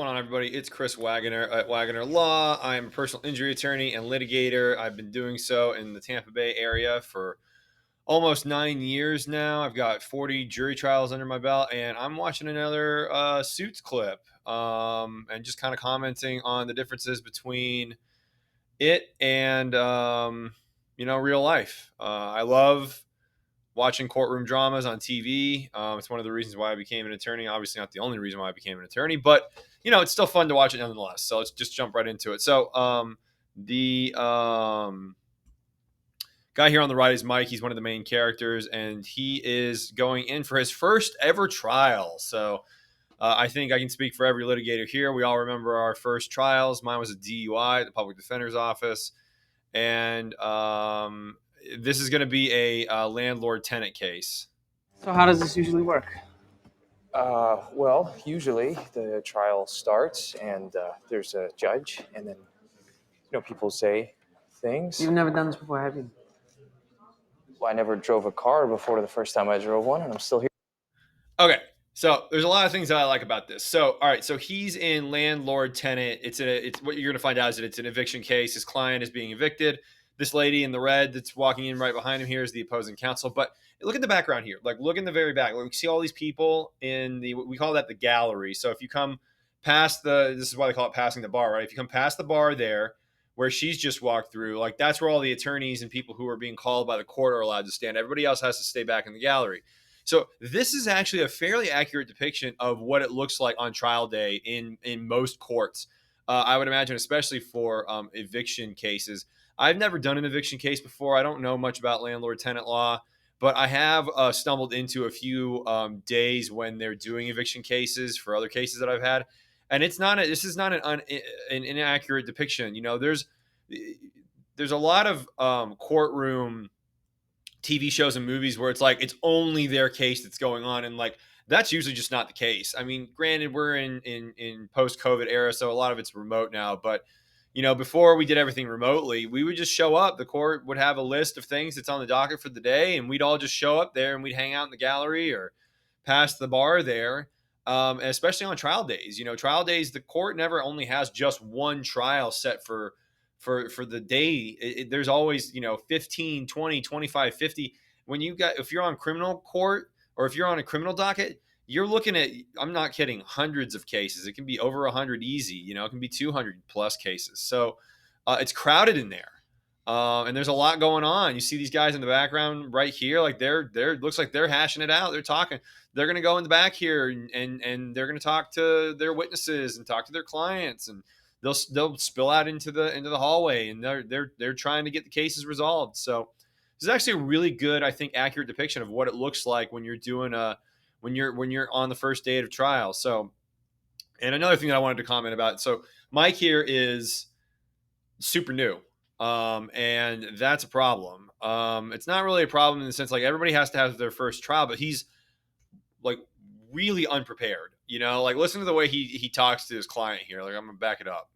What's going on, everybody? It's Chris Wagoner at Wagoner Law. I'm a personal injury attorney and litigator. I've been doing so in the Tampa Bay area for almost 9 years now. I've got 40 jury trials under my belt, and I'm watching another Suits clip and just kind of commenting on the differences between it and real life. I love watching courtroom dramas on TV. It's one of the reasons why I became an attorney. Obviously, not the only reason why I became an attorney, but it's still fun to watch it nonetheless. So let's just jump right into it. So the guy here on the right is Mike. He's one of the main characters, and he is going in for his first ever trial. So I think I can speak for every litigator here. We all remember our first trials. Mine was a DUI at the public defender's office, and this is going to be a landlord-tenant case. So how does this usually work? Well, usually the trial starts and there's a judge, and then people say things. You've never done this before, have you? Well, I never drove a car before the first time I drove one, and I'm still here. Okay, so there's a lot of things that I like about this. So, all right, so he's in landlord-tenant. It's what you're going to find out is that it's an eviction case. His client is being evicted. This lady in the red that's walking in right behind him here is the opposing counsel. But look at the background here. Like, look in the very back. Like, we see all these people in we call that the gallery. So if you come past this is why they call it passing the bar, right? If you come past the bar there, where she's just walked through, like that's where all the attorneys and people who are being called by the court are allowed to stand. Everybody else has to stay back in the gallery. So this is actually a fairly accurate depiction of what it looks like on trial day in most courts. I would imagine, especially for eviction cases. I've never done an eviction case before. I don't know much about landlord-tenant law, but I have stumbled into a few days when they're doing eviction cases for other cases that I've had, and this is not an inaccurate depiction. There's a lot of courtroom TV shows and movies where it's like it's only their case that's going on, and like that's usually just not the case. I mean, granted, we're in post-COVID era, so a lot of it's remote now, but before we did everything remotely, we would just show up. The court would have a list of things that's on the docket for the day, and we'd all just show up there and we'd hang out in the gallery or past the bar there. Especially on trial days. Trial days, the court never only has just one trial set for the day. There's always 15, 20, 25, 50. If you're on criminal court or if you're on a criminal docket, you're looking at, I'm not kidding, hundreds of cases. It can be over 100 easy. It can be 200 plus cases. So it's crowded in there. And there's a lot going on. You see these guys in the background right here, like they're looks like they're hashing it out. They're talking. They're going to go in the back here and they're going to talk to their witnesses and talk to their clients, and they'll spill out into the hallway, and they're trying to get the cases resolved. So this is actually a really good, I think, accurate depiction of what it looks like when you're doing when you're on the first day of trial. So, and another thing that I wanted to comment about. So Mike here is super new. And that's a problem. It's not really a problem in the sense like everybody has to have their first trial, but he's like really unprepared. Like listen to the way he talks to his client here. Like I'm gonna back it up.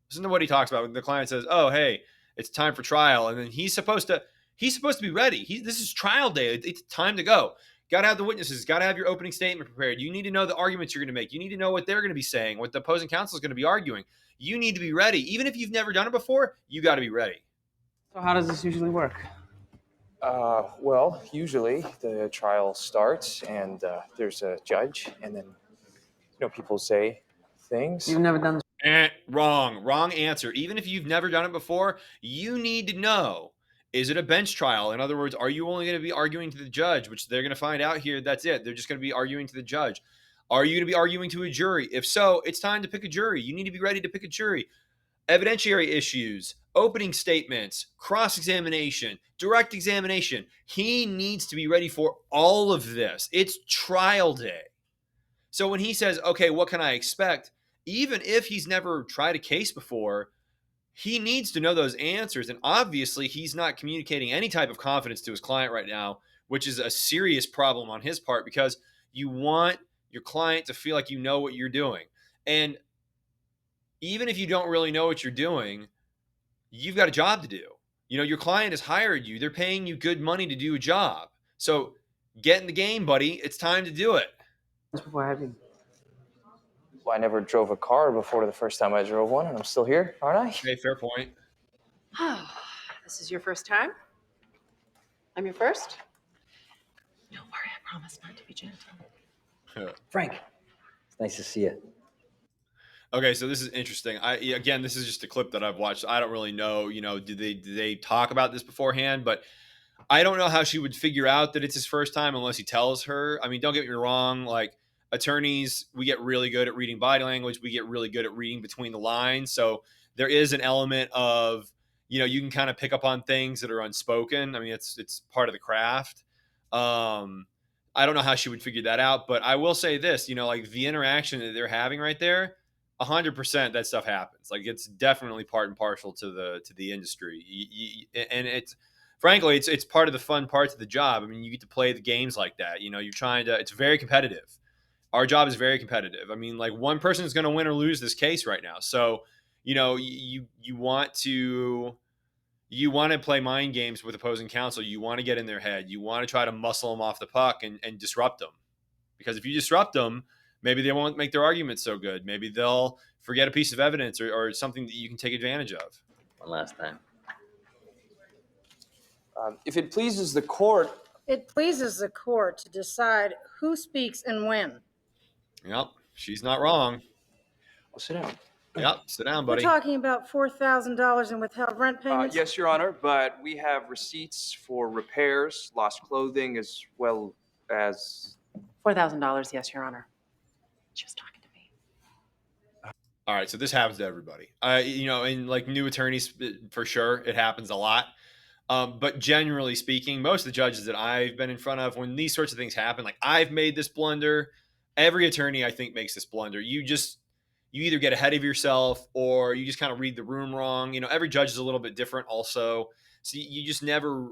Listen to what he talks about when the client says, "Oh, hey, it's time for trial," and then he's supposed to be ready. This is trial day. It's time to go. Got to have the witnesses. Got to have your opening statement prepared. You need to know the arguments you're going to make. You need to know what they're going to be saying, what the opposing counsel is going to be arguing. You need to be ready. Even if you've never done it before, you got to be ready. So how does this usually work? Well, usually the trial starts and there's a judge, and then people say things. You've never done this. Wrong answer. Even if you've never done it before, you need to know. Is it a bench trial? In other words, are you only going to be arguing to the judge, which they're going to find out here? That's it. They're just going to be arguing to the judge. Are you going to be arguing to a jury? If so, it's time to pick a jury. You need to be ready to pick a jury. Evidentiary issues, opening statements, cross-examination, direct examination. He needs to be ready for all of this. It's trial day. So when he says, okay, what can I expect? Even if he's never tried a case before, he needs to know those answers. And obviously, he's not communicating any type of confidence to his client right now, which is a serious problem on his part because you want your client to feel like you know what you're doing. And even if you don't really know what you're doing, you've got a job to do. Your client has hired you. They're paying you good money to do a job. So get in the game, buddy. It's time to do it. Before, have you? I never drove a car before the first time I drove one, and I'm still here, aren't I? Okay, fair point. Oh, this is your first time? I'm your first? Don't worry, I promise not to be gentle. Frank, it's nice to see you. Okay, so this is interesting. Again, this is just a clip that I've watched. I don't really know, did they talk about this beforehand? But I don't know how she would figure out that it's his first time unless he tells her. I mean, don't get me wrong, like attorneys, we get really good at reading body language, we get really good at reading between the lines. So there is an element of, you can kind of pick up on things that are unspoken. I mean, it's part of the craft. I don't know how she would figure that out, but I will say this, like the interaction that they're having right there, 100% that stuff happens. Like it's definitely part and parcel to the industry. And it's frankly, it's part of the fun parts of the job. I mean, you get to play the games like that. You're trying to. It's very competitive. Our job is very competitive. I mean, like one person is going to win or lose this case right now. So, you want to play mind games with opposing counsel. You want to get in their head. You want to try to muscle them off the puck and disrupt them. Because if you disrupt them, maybe they won't make their argument so good. Maybe they'll forget a piece of evidence or something that you can take advantage of. One last time. If it pleases the court, It pleases the court to decide who speaks and when. Yep, she's not wrong. I'll sit down. Yep, sit down, We're buddy. talking about $4,000 in withheld rent payments. Yes, Your Honor, but we have receipts for repairs, lost clothing, as well as. $4,000, yes, Your Honor. Just talking to me. All right, so this happens to everybody. In like new attorneys, for sure, it happens a lot. But generally speaking, most of the judges that I've been in front of, when these sorts of things happen, like I've made this blunder, every attorney I think makes this blunder. You either get ahead of yourself or you just kind of read the room wrong. Every judge is a little bit different also. So you're never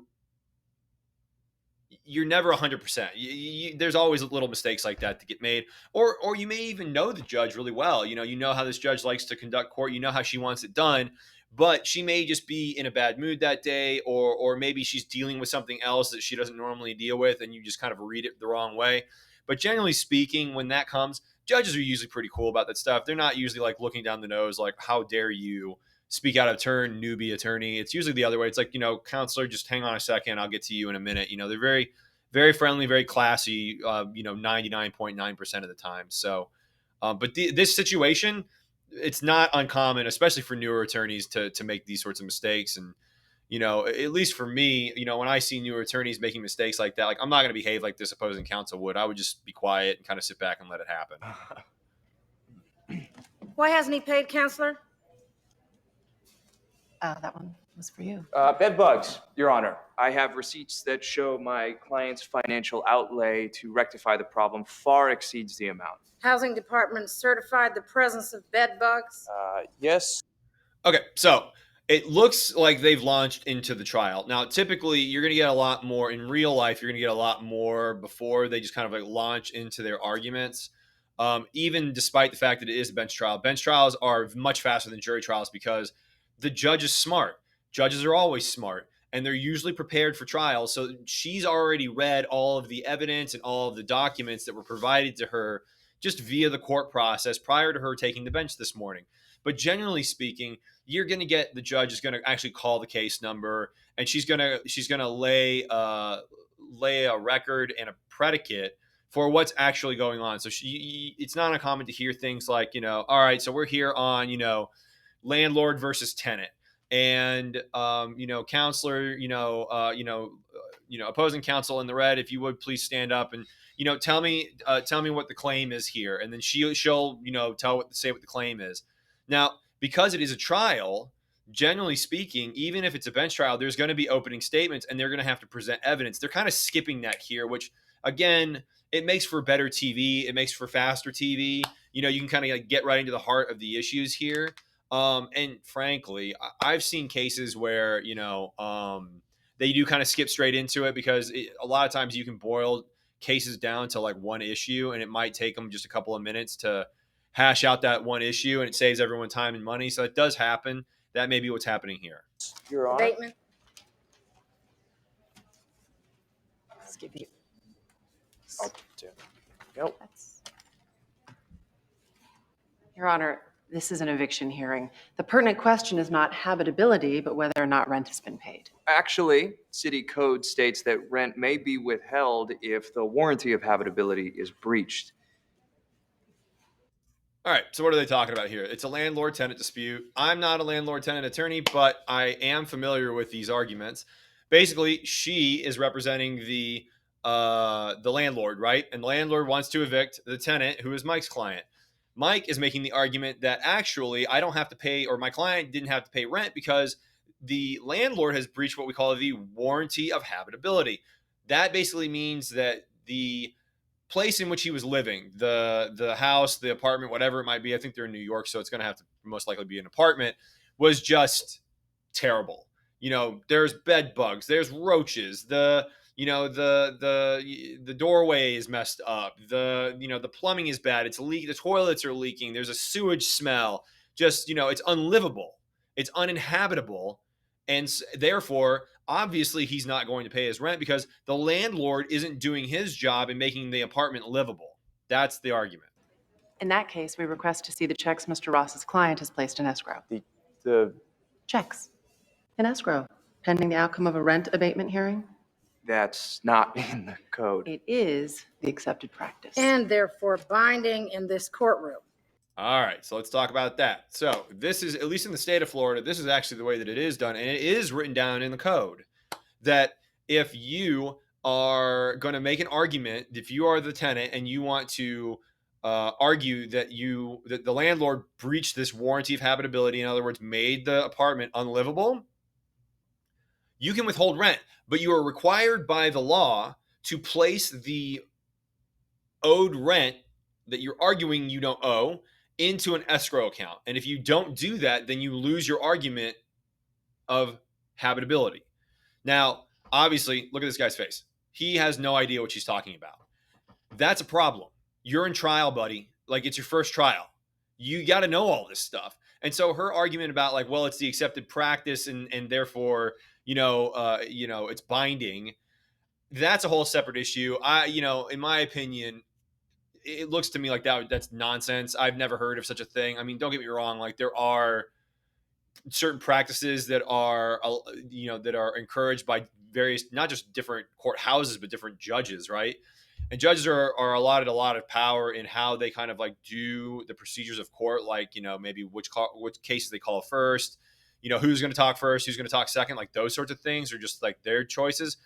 100%. There's always little mistakes like that to get made, or you may even know the judge really well. You know how this judge likes to conduct court. You know how she wants it done, but she may just be in a bad mood that day, or maybe she's dealing with something else that she doesn't normally deal with, and you just kind of read it the wrong way. But generally speaking, when that comes, judges are usually pretty cool about that stuff. They're not usually like looking down the nose, like, how dare you speak out of turn, newbie attorney. It's usually the other way. It's like, counselor, just hang on a second. I'll get to you in a minute. They're very, very friendly, very classy, 99.9% of the time. So, but this situation, it's not uncommon, especially for newer attorneys to make these sorts of mistakes. And, at least for me, when I see newer attorneys making mistakes like that, like I'm not going to behave like this opposing counsel would. I would just be quiet and kind of sit back and let it happen. Why hasn't he paid, counselor? That one was for you. Bed bugs, Your Honor. I have receipts that show my client's financial outlay to rectify the problem far exceeds the amount. Housing Department certified the presence of bed bugs. Yes. Okay, so it looks like they've launched into the trial. Now, typically, you're going to get a lot more in real life. You're going to get a lot more before they just kind of like launch into their arguments. Even despite the fact that it is a bench trial. Bench trials are much faster than jury trials because the judge is smart. Judges are always smart, and they're usually prepared for trial. So she's already read all of the evidence and all of the documents that were provided to her just via the court process prior to her taking the bench this morning. But generally speaking, you're going to get the judge is going to actually call the case number, and she's going to lay a record and a predicate for what's actually going on. So it's not uncommon to hear things like, all right, so we're here on, landlord versus tenant, and counselor, opposing counsel in the red, if you would please stand up and tell me what the claim is here, and then she'll say what the claim is. Now, because it is a trial, generally speaking, even if it's a bench trial, there's going to be opening statements and they're going to have to present evidence. They're kind of skipping that here, which again, it makes for better TV. It makes for faster TV. You can kind of like get right into the heart of the issues here. And frankly, I've seen cases where, they do kind of skip straight into it because a lot of times you can boil cases down to like one issue, and it might take them just a couple of minutes to hash out that one issue, and it saves everyone time and money. So it does happen. That may be what's happening here. Your Honor. Abatement. Let's give you. I'll do. Nope. That's Your Honor, this is an eviction hearing. The pertinent question is not habitability, but whether or not rent has been paid. Actually, city code states that rent may be withheld if the warranty of habitability is breached. All right, so what are they talking about here? It's a landlord-tenant dispute. I'm not a landlord-tenant attorney, but I am familiar with these arguments. Basically, she is representing the landlord, right? And the landlord wants to evict the tenant, who is Mike's client. Mike is making the argument that actually I don't have to pay, or my client didn't have to pay rent because the landlord has breached what we call the warranty of habitability. That basically means that the place in which he was living, the house, the apartment, whatever it might be, I think they're in New York, so it's going to have to most likely be an apartment, was just terrible. There's bed bugs, there's roaches, the doorway is messed up, the plumbing is bad, it's leaking, the toilets are leaking, there's a sewage smell, just it's unlivable, it's uninhabitable, and therefore obviously he's not going to pay his rent because the landlord isn't doing his job in making the apartment livable. That's the argument. In that case, we request to see the checks Mr. Ross's client has placed in escrow. The Checks in escrow, pending the outcome of a rent abatement hearing. That's not in the code. It is the accepted practice. And therefore binding in this courtroom. All right, so let's talk about that. So this is, at least in the state of Florida, this is actually the way that it is done, and it is written down in the code that if you are going to make an argument, if you are the tenant and you want to argue that the landlord breached this warranty of habitability, in other words, made the apartment unlivable, you can withhold rent, but you are required by the law to place the owed rent that you're arguing you don't owe into an escrow account. And if you don't do that, then you lose your argument of habitability. Now, obviously, look at this guy's face. He has no idea what she's talking about. That's a problem. You're in trial, buddy. Like, it's your first trial. You got to know all this stuff. And so her argument about like, well, it's the accepted practice and therefore, it's binding. That's a whole separate issue. In my opinion, it looks to me like that's nonsense. I've never heard of such a thing. I mean, don't get me wrong. Like, there are certain practices that are, that are encouraged by various, not just different courthouses, but different judges, right? And judges are allotted a lot of power in how they kind of like do the procedures of court, like, maybe which cases they call first, who's going to talk first, who's going to talk second, like those sorts of things are just like their choices.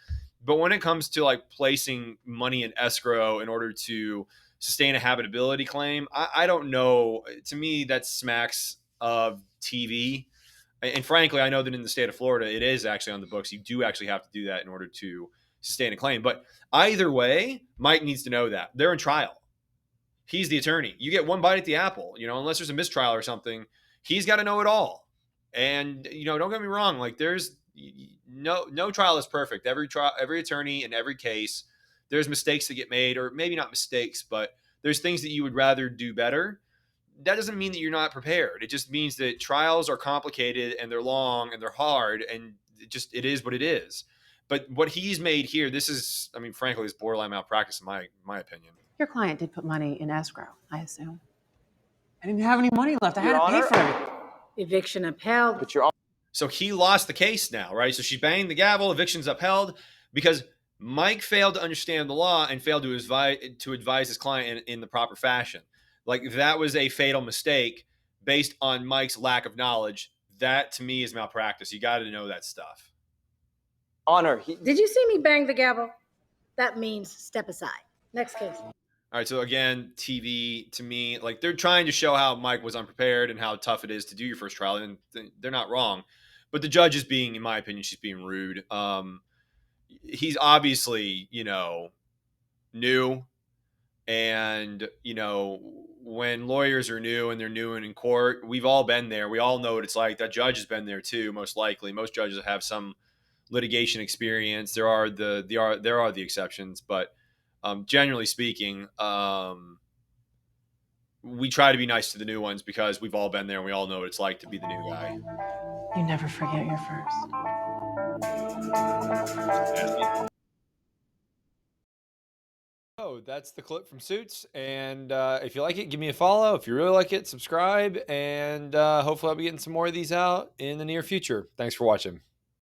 But when it comes to like placing money in escrow in order to sustain a habitability claim, I don't know. To me, that smacks of TV. And frankly, I know that in the state of Florida, it is actually on the books. You do actually have to do that in order to sustain a claim. But either way, Mike needs to know that. They're in trial. He's the attorney. You get one bite at the apple, unless there's a mistrial or something. He's got to know it all. And, don't get me wrong. Like, there's no trial is perfect. Every attorney in every case, there's mistakes that get made, or maybe not mistakes, but there's things that you would rather do better. That doesn't mean that you're not prepared. It just means that trials are complicated and they're long and they're hard, and it is what it is. But what he's made here, this is, frankly, it's borderline malpractice in my opinion. Your client did put money in escrow, I assume. I didn't have any money left. I had to pay for everything. Eviction upheld. But you're So he lost the case now, right? So she banged the gavel, eviction's upheld, because Mike failed to understand the law and failed to advise his client in the proper fashion. Like, that was a fatal mistake based on Mike's lack of knowledge. That, to me, is malpractice. You got to know that stuff. Honor. Did you see me bang the gavel? That means step aside. Next case. All right, so again, TV, to me, like, they're trying to show how Mike was unprepared and how tough it is to do your first trial, and they're not wrong. But the judge is being, in my opinion, she's being rude. He's obviously, new. And, when lawyers are new and they're new and in court, we've all been there. We all know what it's like. That judge has been there too, most likely. Most judges have some litigation experience. There are the exceptions, but generally speaking, we try to be nice to the new ones because we've all been there and we all know what it's like to be the new guy. You never forget your first. Oh, that's the clip from Suits. And if you like it, give me a follow. If you really like it, subscribe. And hopefully I'll be getting some more of these out in the near future. Thanks for watching.